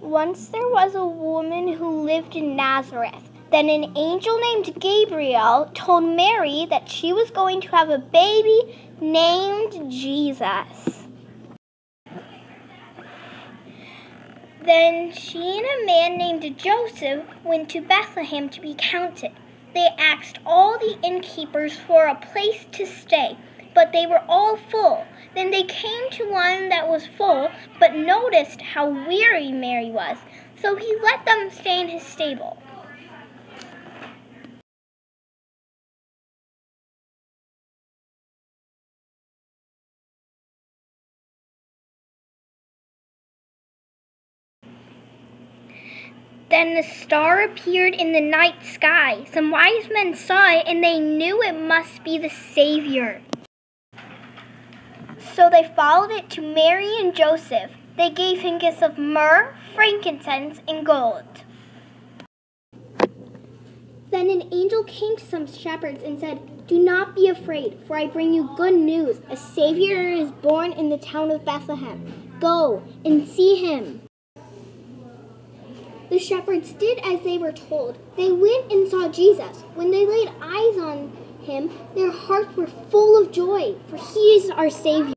Once there was a woman who lived in Nazareth. Then an angel named Gabriel told Mary that she was going to have a baby named Jesus. Then she and a man named Joseph went to Bethlehem to be counted. They asked all the innkeepers for a place to stay, but they were all full. Then they came to one that was full, but noticed how weary Mary was, so he let them stay in his stable. Then the star appeared in the night sky. Some wise men saw it, and they knew it must be the Savior. So they followed it to Mary and Joseph. They gave him gifts of myrrh, frankincense, and gold. Then an angel came to some shepherds and said, "Do not be afraid, for I bring you good news. A Savior is born in the town of Bethlehem. Go and see him." The shepherds did as they were told. They went and saw Jesus. When they laid eyes on him, their hearts were full of joy, for he is our Savior.